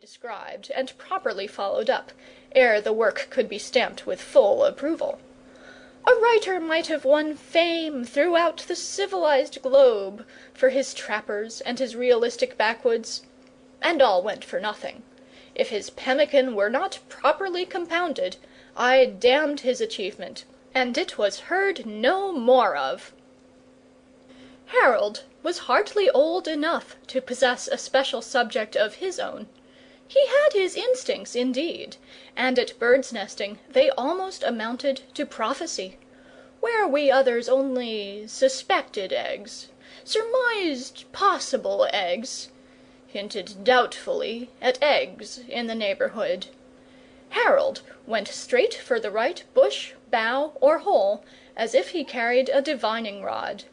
described and properly followed up, ere the work could be stamped with full approval. A writer might have won fame throughout the civilized globe for his trappers and his realistic backwoods, and all went for nothing. If his pemmican were not properly compounded, I damned his achievement, and it was heard no more of. Harold was hardly old enough to possess a special subject of his own. He had his instincts, indeed, and at bird's nesting they almost amounted to prophecy, where we others only suspected eggs, surmised possible eggs, hinted doubtfully at eggs in the neighbourhood. Harold went straight for the right bush, bough, or hole, as if he carried a divining rod.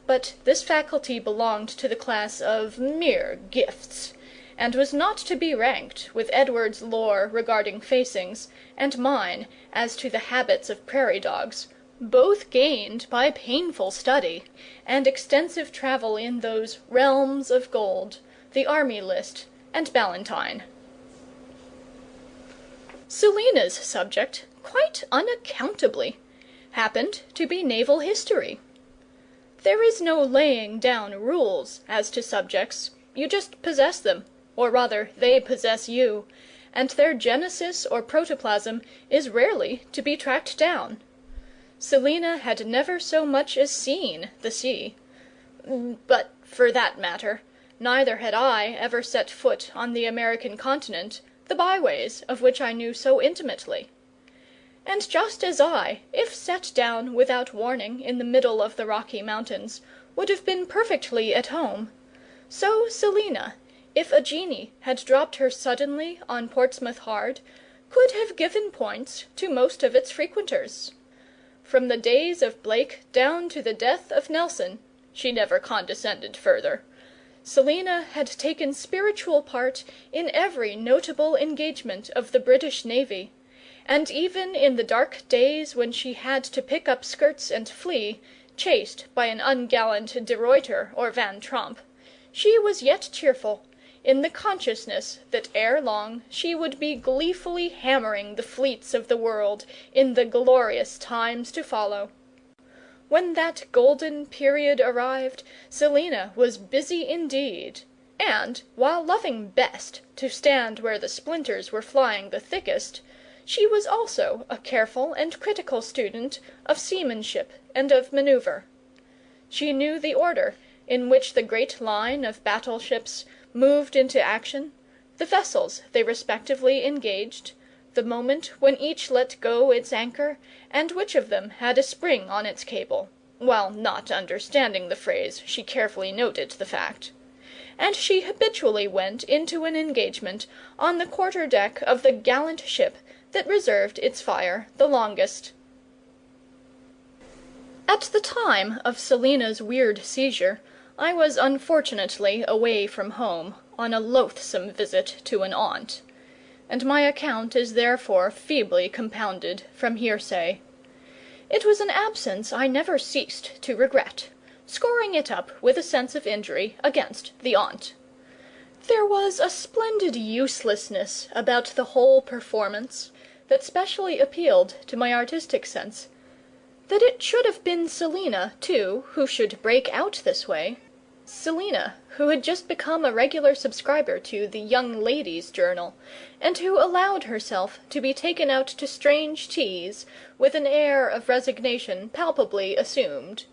But this faculty belonged to the class of mere gifts, and was not to be ranked with Edward's lore regarding facings, and mine as to the habits of prairie dogs, both gained by painful study, and extensive travel in those realms of gold, the army list and Ballantyne. Selina's subject, quite unaccountably, happened to be naval history. There is no laying down rules as to subjects, you just possess them, or rather they possess you, and their genesis or protoplasm is rarely to be tracked down. Selina had never so much as seen the sea. But, for that matter, neither had I ever set foot on the American continent, the byways of which I knew so intimately. And just as I, if set down without warning in the middle of the Rocky Mountains, would have been perfectly at home, so Selina, if a genie had dropped her suddenly on Portsmouth Hard, could have given points to most of its frequenters. From the days of Blake down to the death of Nelson, she never condescended further, Selina had taken spiritual part in every notable engagement of the British Navy, and even in the dark days when she had to pick up skirts and flee, chased by an ungallant De Ruyter or Van Tromp, she was yet cheerful, in the consciousness that ere long she would be gleefully hammering the fleets of the world in the glorious times to follow. When that golden period arrived, Selina was busy indeed, and, while loving best to stand where the splinters were flying the thickest, she was also a careful and critical student of seamanship and of manoeuvre. She knew the order in which the great line of battleships moved into action, the vessels they respectively engaged, the moment when each let go its anchor, and which of them had a spring on its cable. While not understanding the phrase, she carefully noted the fact. And she habitually went into an engagement on the quarter-deck of the gallant ship that reserved its fire the longest. At the time of Selina's weird seizure, I was unfortunately away from home, on a loathsome visit to an aunt, and my account is therefore feebly compounded from hearsay. It was an absence I never ceased to regret, scoring it up with a sense of injury against the aunt. There was a splendid uselessness about the whole performance that specially appealed to my artistic sense. That it should have been Selina, too, who should break out this way. Selina, who had just become a regular subscriber to the Young Ladies' Journal, and who allowed herself to be taken out to strange teas with an air of resignation palpably assumed.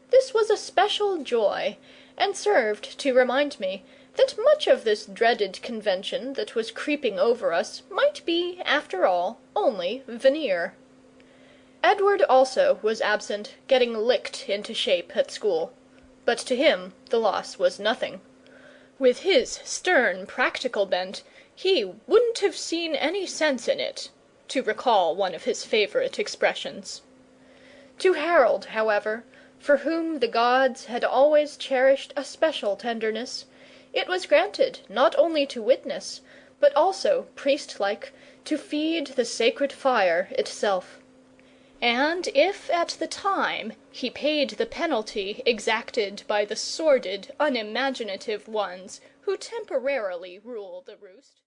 This was a special joy, and served to remind me that much of this dreaded convention that was creeping over us might be, after all, only veneer. Edward also was absent, getting licked into shape at school, but to him the loss was nothing. With his stern practical bent, he wouldn't have seen any sense in it, to recall one of his favourite expressions. To Harold, however, for whom the gods had always cherished a special tenderness, it was granted not only to witness, but also, priest-like, to feed the sacred fire itself. And if at the time he paid the penalty exacted by the sordid, unimaginative ones who temporarily rule the roost,